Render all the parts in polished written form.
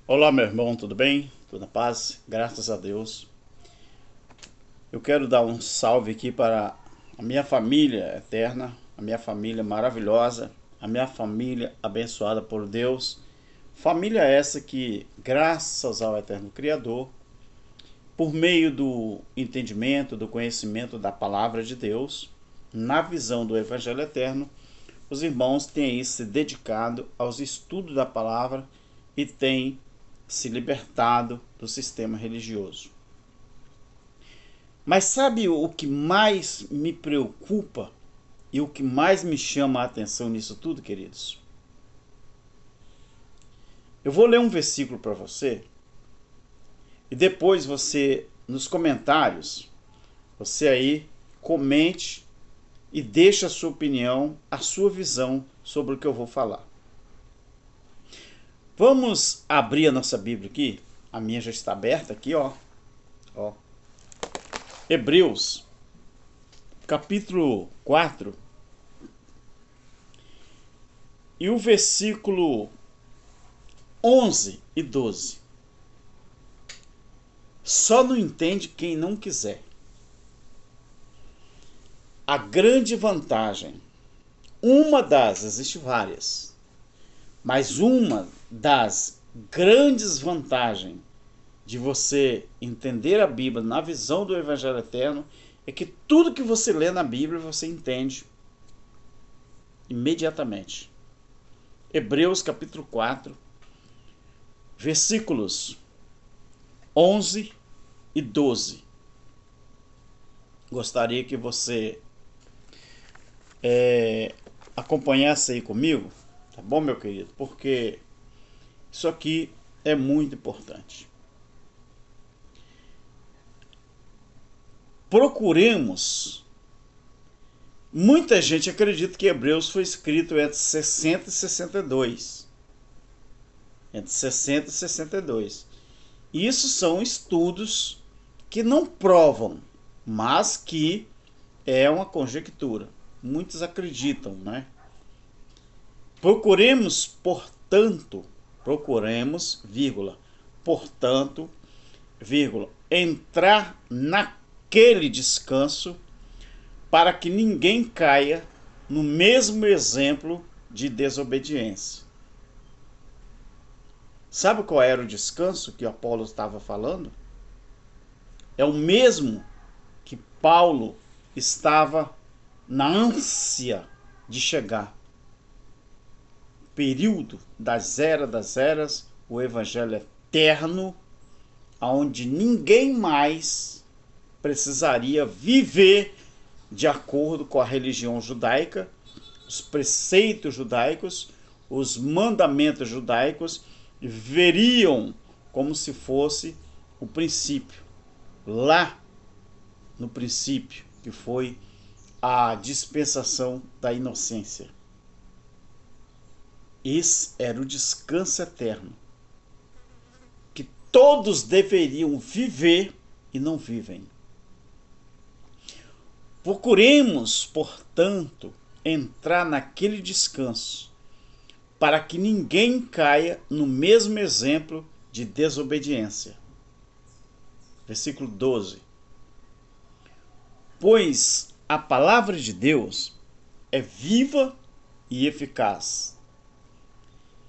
Olá, meu irmão, tudo bem? Tudo na paz? Graças a Deus. Eu quero dar um salve aqui para a minha família eterna, a minha família maravilhosa, a minha família abençoada por Deus. Família essa que, graças ao eterno Criador, por meio do entendimento, do conhecimento da palavra de Deus, na visão do Evangelho eterno, os irmãos têm aí se dedicado aos estudos da palavra e têm se libertado do sistema religioso. Mas sabe o que mais me preocupa e o que mais me chama a atenção nisso tudo, queridos? Eu vou ler um versículo para você e depois você, nos comentários, você aí comente e deixe a sua opinião, a sua visão sobre o que eu vou falar. Vamos abrir a nossa Bíblia aqui. A minha já está aberta aqui, ó. Hebreus, capítulo 4, e o versículo 11 e 12. Só não entende quem não quiser. A grande vantagem, existem várias, mas uma das grandes vantagens de você entender a Bíblia na visão do Evangelho Eterno é que tudo que você lê na Bíblia você entende imediatamente. Hebreus capítulo 4, versículos 11 e 12. Gostaria que você acompanhasse aí comigo, tá bom, meu querido? Porque isso aqui é muito importante. Procuremos. Muita gente acredita que Hebreus foi escrito entre 60 e 62. Entre 60 e 62. Isso são estudos que não provam, mas que é uma conjectura. Muitos acreditam, né? Portanto, entrar naquele descanso para que ninguém caia no mesmo exemplo de desobediência. Sabe qual era o descanso que Apolo estava falando? É o mesmo que Paulo estava na ânsia de chegar. Período das eras, o evangelho eterno, onde ninguém mais precisaria viver de acordo com a religião judaica, os preceitos judaicos, os mandamentos judaicos, veriam como se fosse o princípio. Lá no princípio, que foi a dispensação da inocência. Esse era o descanso eterno que todos deveriam viver e não vivem. Procuremos, portanto, entrar naquele descanso, para que ninguém caia no mesmo exemplo de desobediência. Versículo 12. Pois a palavra de Deus é viva e eficaz,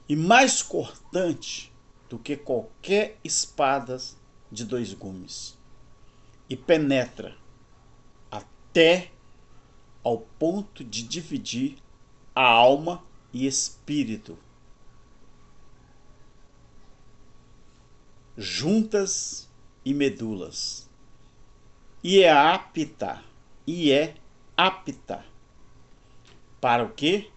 e mais cortante do que qualquer espada de dois gumes, e penetra até ao ponto de dividir a alma e espírito, juntas e medulas, e é apta para o quê?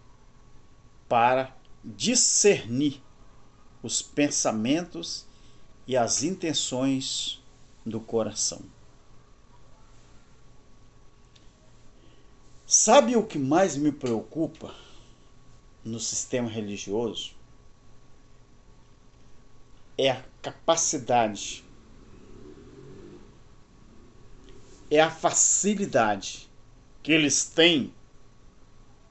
Para discernir os pensamentos e as intenções do coração. Sabe o que mais me preocupa no sistema religioso? É a capacidade, é a facilidade que eles têm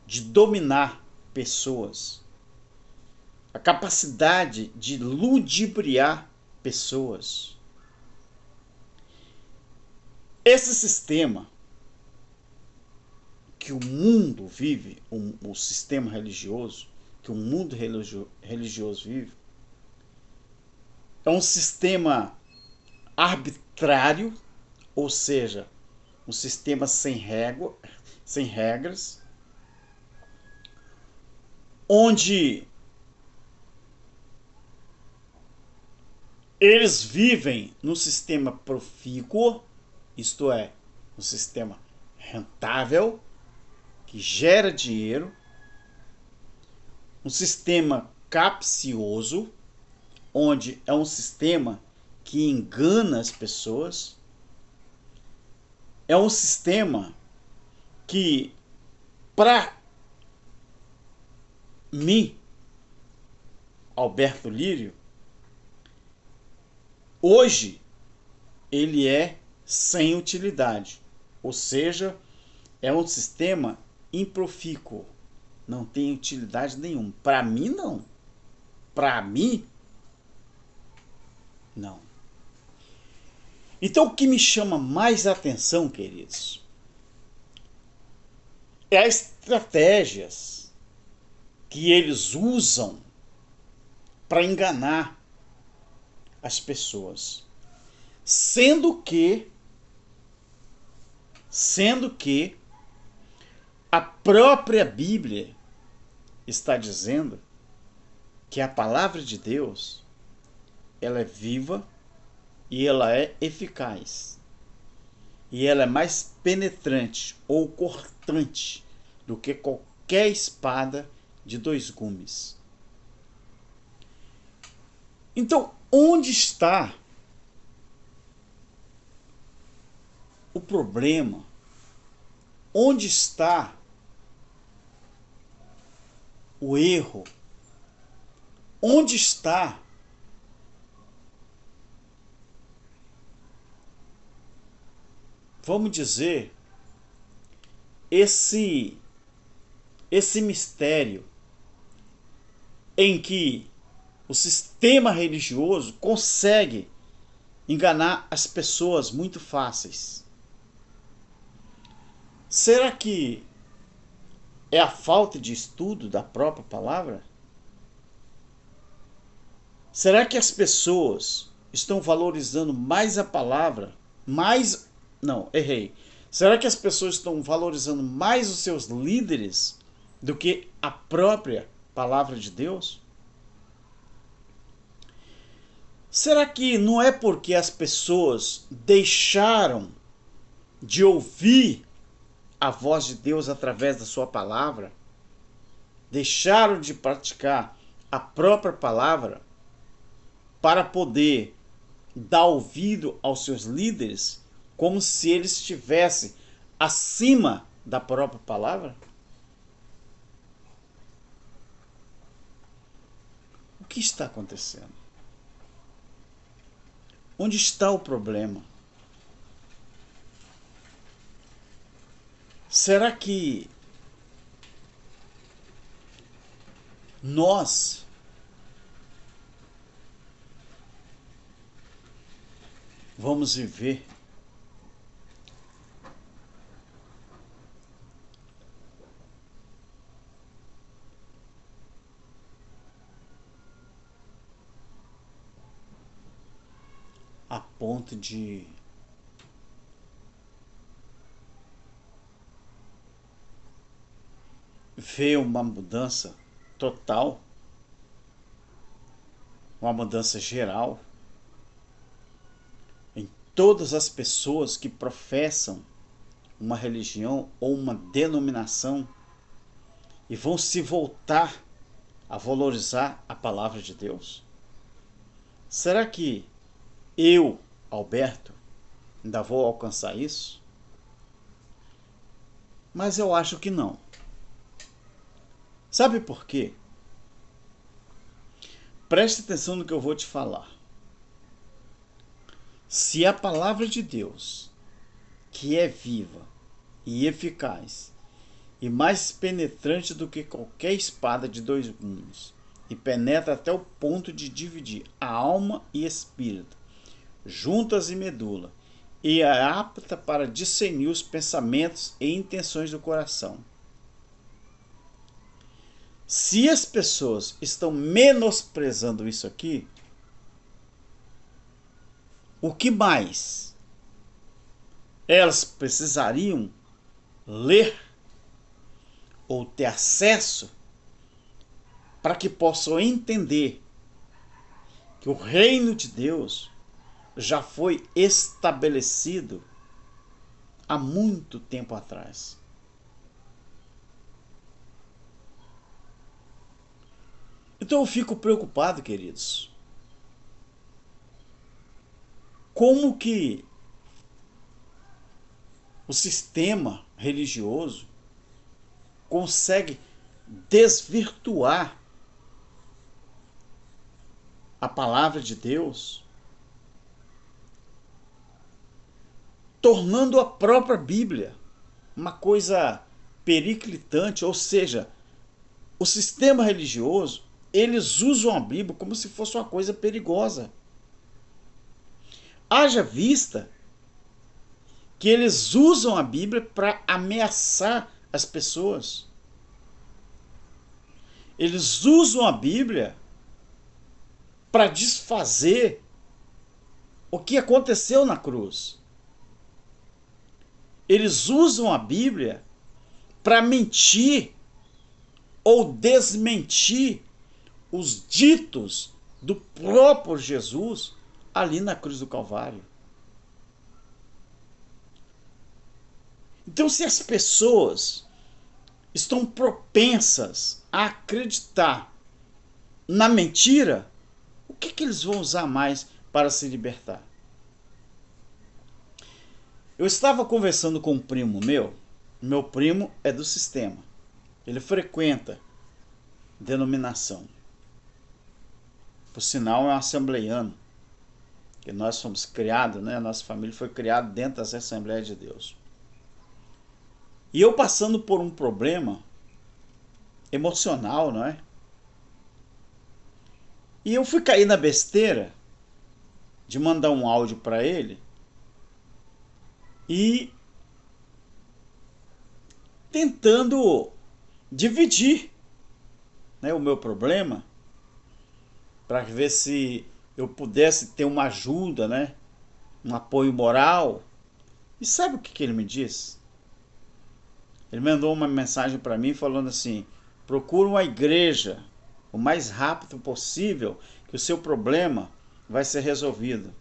de dominar pessoas, a capacidade de ludibriar pessoas. Esse sistema que o mundo vive, o sistema religioso, que o mundo religioso vive, é um sistema arbitrário, ou seja, um sistema sem regras, onde eles vivem no sistema profícuo, isto é, um sistema rentável, que gera dinheiro, um sistema capcioso, onde é um sistema que engana as pessoas, é um sistema que, para mim, Alberto Lírio, hoje ele é sem utilidade, ou seja, é um sistema improfícuo, não tem utilidade nenhuma. Para mim, não. Para mim, não. Então, o que me chama mais atenção, queridos, é as estratégias que eles usam para enganar as pessoas, sendo que a própria Bíblia está dizendo que a palavra de Deus, ela é viva e ela é eficaz. E ela é mais penetrante ou cortante do que qualquer espada de 2 gumes. Então, onde está o problema? Onde está o erro? Onde está vamos dizer, esse mistério em que o sistema religioso consegue enganar as pessoas muito fáceis? Será que é a falta de estudo da própria palavra? Será que as pessoas estão valorizando mais a palavra, Será que as pessoas estão valorizando mais os seus líderes do que a própria palavra de Deus? Será que não é porque as pessoas deixaram de ouvir a voz de Deus através da sua palavra? Deixaram de praticar a própria palavra para poder dar ouvido aos seus líderes, como se eles estivessem acima da própria palavra? O que está acontecendo? Onde está o problema? Será que nós vamos viver a ponto de ver uma mudança total, uma mudança geral em todas as pessoas que professam uma religião ou uma denominação e vão se voltar a valorizar a palavra de Deus? Será que eu, Alberto, ainda vou alcançar isso? Mas eu acho que não. Sabe por quê? Preste atenção no que eu vou te falar. Se a palavra de Deus, que é viva e eficaz e mais penetrante do que qualquer espada de 2 gumes, e penetra até o ponto de dividir a alma e espírito, juntas e medula, e é apta para discernir os pensamentos e intenções do coração. Se as pessoas estão menosprezando isso aqui, o que mais elas precisariam ler ou ter acesso para que possam entender que o reino de Deus já foi estabelecido há muito tempo atrás. Então eu fico preocupado, queridos. Como que o sistema religioso consegue desvirtuar a palavra de Deus, tornando a própria Bíblia uma coisa periclitante, ou seja, o sistema religioso, eles usam a Bíblia como se fosse uma coisa perigosa. Haja vista que eles usam a Bíblia para ameaçar as pessoas. Eles usam a Bíblia para desfazer o que aconteceu na cruz. Eles usam a Bíblia para mentir ou desmentir os ditos do próprio Jesus ali na cruz do Calvário. Então, se as pessoas estão propensas a acreditar na mentira, o que eles vão usar mais para se libertar? Eu estava conversando com um primo meu primo é do sistema, ele frequenta denominação. Por sinal, é um assembleiano, que nós fomos criados, né? A nossa família foi criada dentro das Assembleias de Deus. E eu passando por um problema emocional, não é? E eu fui cair na besteira de mandar um áudio para ele e tentando dividir, né, o meu problema para ver se eu pudesse ter uma ajuda, né, um apoio moral. E sabe o que ele me disse? Ele mandou uma mensagem para mim falando assim: procura uma igreja o mais rápido possível que o seu problema vai ser resolvido.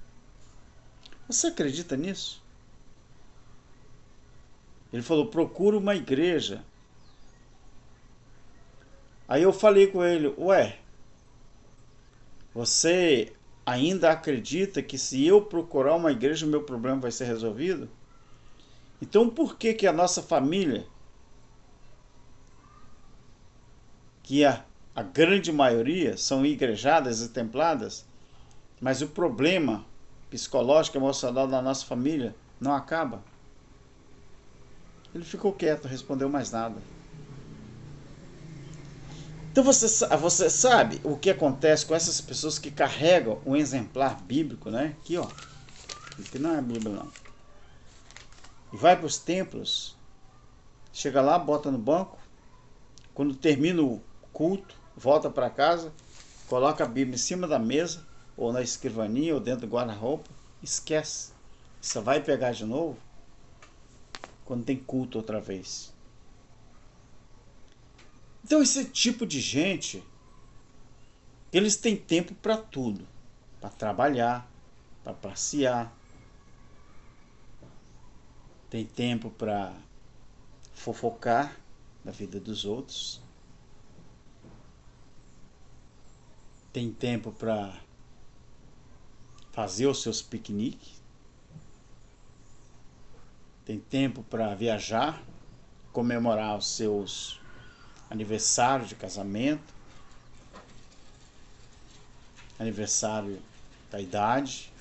Você acredita nisso? Ele falou: procura uma igreja. Aí eu falei com ele: ué, você ainda acredita que se eu procurar uma igreja o meu problema vai ser resolvido? Então por que a nossa família, que a grande maioria são igrejadas e templadas, mas o problema psicológico e emocional da nossa família não acaba? Ele ficou quieto, não respondeu mais nada. Então você sabe o que acontece com essas pessoas que carregam um exemplar bíblico, né? Aqui, ó. Aqui não é Bíblia, não. E vai para os templos, chega lá, bota no banco, quando termina o culto, volta para casa, coloca a Bíblia em cima da mesa, ou na escrivaninha, ou dentro do guarda-roupa, esquece. Você vai pegar de novo quando tem culto outra vez. Então esse tipo de gente, eles têm tempo para tudo, para trabalhar, para passear, tem tempo para fofocar da vida dos outros, tem tempo para fazer os seus piqueniques, tem tempo para viajar, comemorar os seus aniversários de casamento, aniversário da idade,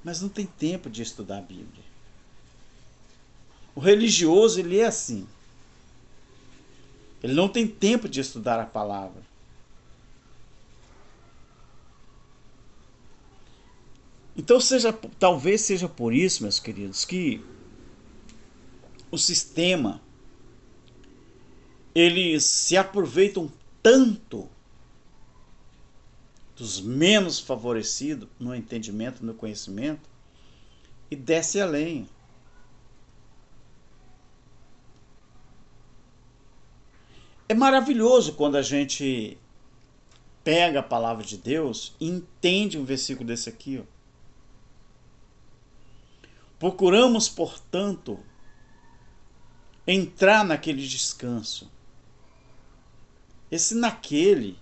mas não tem tempo de estudar a Bíblia. O religioso, ele é assim. Ele não tem tempo de estudar a palavra. Então talvez seja por isso, meus queridos, que o sistema, eles se aproveitam tanto dos menos favorecidos no entendimento, no conhecimento, e desce além. É maravilhoso quando a gente pega a palavra de Deus e entende um versículo desse aqui. Procuramos, portanto, entrar naquele descanso. Esse naquele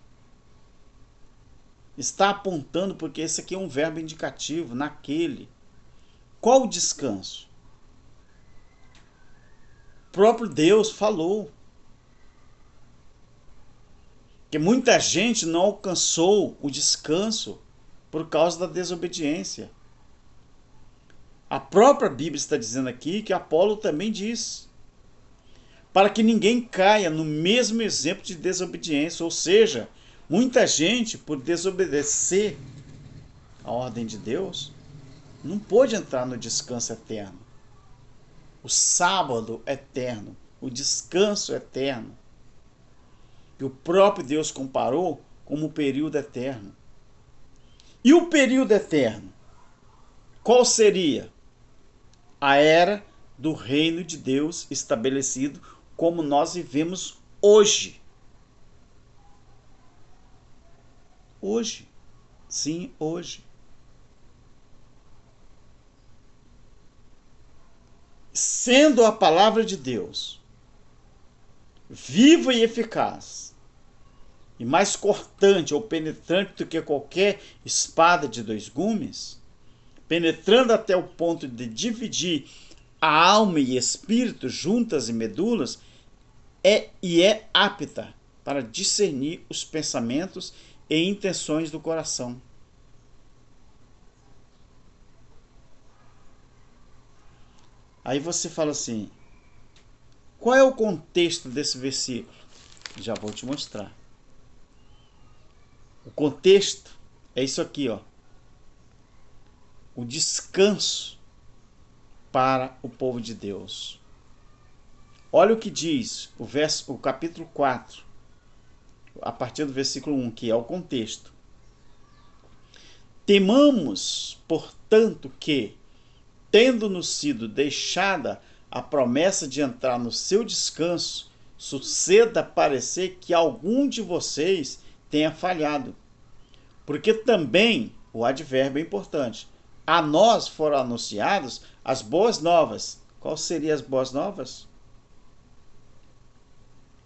está apontando, porque esse aqui é um verbo indicativo, naquele. Qual o descanso? O próprio Deus falou que muita gente não alcançou o descanso por causa da desobediência. A própria Bíblia está dizendo aqui que Apolo também diz, para que ninguém caia no mesmo exemplo de desobediência, ou seja, muita gente, por desobedecer a ordem de Deus, não pôde entrar no descanso eterno, o sábado eterno, o descanso eterno, que o próprio Deus comparou como o período eterno. E o período eterno, qual seria? A era do reino de Deus estabelecido como nós vivemos hoje. Hoje. Sim, hoje. Sendo a palavra de Deus viva e eficaz, e mais cortante ou penetrante do que qualquer espada de dois gumes, penetrando até o ponto de dividir a alma e espírito, juntas e medulas, é apta para discernir os pensamentos e intenções do coração. Aí você fala assim, qual é o contexto desse versículo? Já vou te mostrar. O contexto é isso aqui, ó. O descanso para o povo de Deus. Olha o que diz o capítulo 4, a partir do versículo 1, que é o contexto. Temamos, portanto, que, tendo-nos sido deixada a promessa de entrar no seu descanso, suceda parecer que algum de vocês tenha falhado. Porque também, o advérbio é importante, a nós foram anunciadas as boas novas. Qual seriam as boas novas?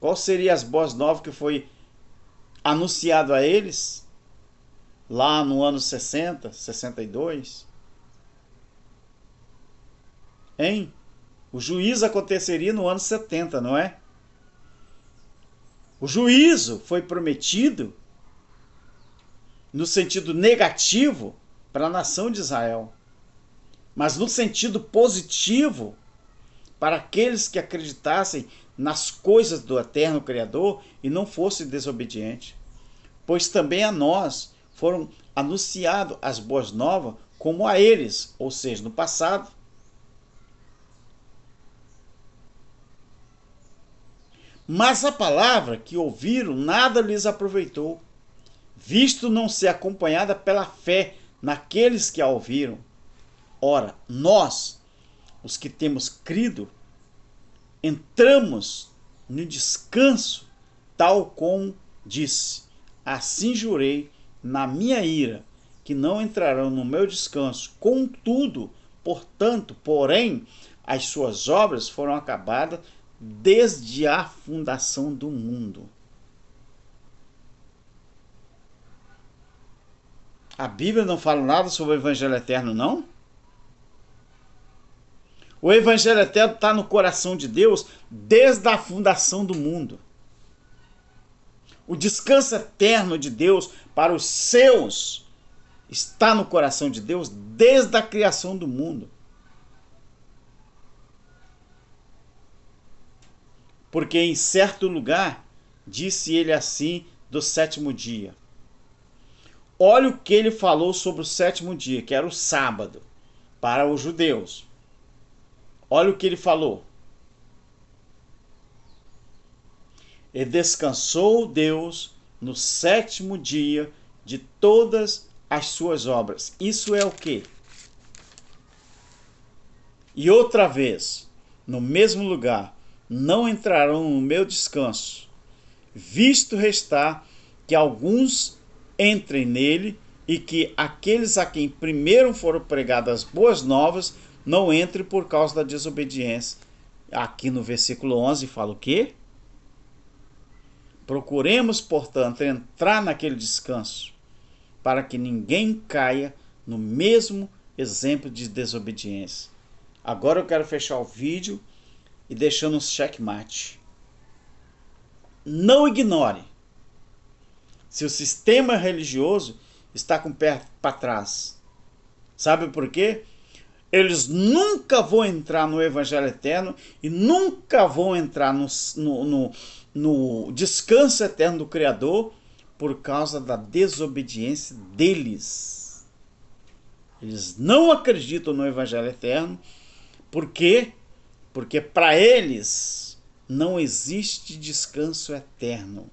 Qual seriam as boas novas que foi anunciado a eles lá no ano 60, 62? Hein? O juízo aconteceria no ano 70, não é? O juízo foi prometido no sentido negativo para a nação de Israel, mas no sentido positivo para aqueles que acreditassem nas coisas do eterno Criador e não fossem desobedientes. Pois também a nós foram anunciadas as boas novas como a eles, ou seja, no passado. Mas a palavra que ouviram nada lhes aproveitou, visto não ser acompanhada pela fé naqueles que a ouviram. Ora, nós, os que temos crido, entramos no descanso, tal como disse: assim jurei na minha ira, que não entrarão no meu descanso. Contudo, portanto, porém, as suas obras foram acabadas desde a fundação do mundo. A Bíblia não fala nada sobre o Evangelho Eterno, não? O Evangelho Eterno está no coração de Deus desde a fundação do mundo. O descanso eterno de Deus para os seus está no coração de Deus desde a criação do mundo. Porque em certo lugar disse ele assim do sétimo dia. Olha o que ele falou sobre o sétimo dia, que era o sábado, para os judeus. Olha o que ele falou. E descansou Deus no sétimo dia de todas as suas obras. Isso é o quê? E outra vez, no mesmo lugar, não entrarão no meu descanso, visto restar que alguns entrem nele e que aqueles a quem primeiro foram pregadas as boas novas não entrem por causa da desobediência. Aqui no versículo 11 fala o quê? Procuremos, portanto, entrar naquele descanso, para que ninguém caia no mesmo exemplo de desobediência. Agora eu quero fechar o vídeo e deixando um checkmate. Não ignore se o sistema religioso está com o pé para trás. Sabe por quê? Eles nunca vão entrar no Evangelho Eterno e nunca vão entrar no descanso eterno do Criador por causa da desobediência deles. Eles não acreditam no Evangelho Eterno. Por quê? Porque para eles não existe descanso eterno.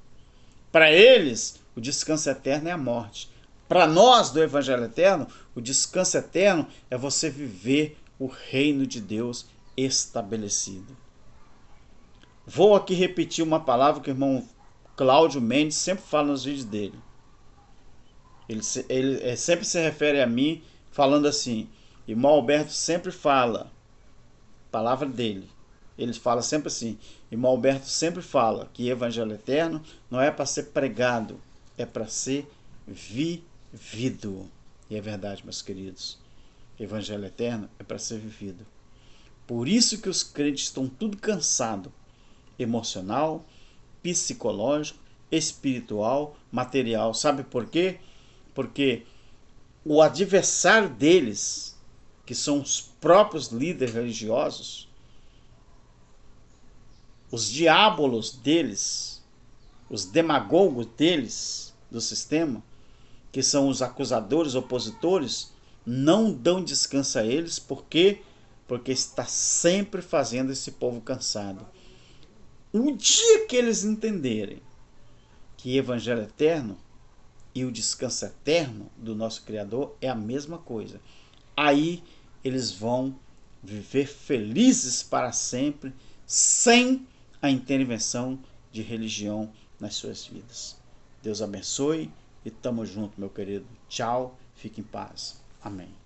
Para eles, o descanso eterno é a morte. Para nós do Evangelho Eterno, o descanso eterno é você viver o reino de Deus estabelecido. Vou aqui repetir uma palavra que o irmão Cláudio Mendes sempre fala nos vídeos dele. Ele sempre se refere a mim falando assim. Irmão Alberto sempre fala, palavra dele. Ele fala sempre assim. Irmão Alberto sempre fala que Evangelho Eterno não é para ser pregado, é para ser vivido. E é verdade, meus queridos. Evangelho Eterno é para ser vivido. Por isso que os crentes estão tudo cansados. Emocional, psicológico, espiritual, material. Sabe por quê? Porque o adversário deles, que são os próprios líderes religiosos, os diábolos deles, os demagogos deles, do sistema, que são os acusadores, opositores, não dão descanso a eles. Por quê? Porque está sempre fazendo esse povo cansado. O dia que eles entenderem que Evangelho Eterno e o descanso eterno do nosso Criador é a mesma coisa, aí eles vão viver felizes para sempre, sem a intervenção de religião nas suas vidas. Deus abençoe e tamo junto, meu querido. Tchau, fique em paz. Amém.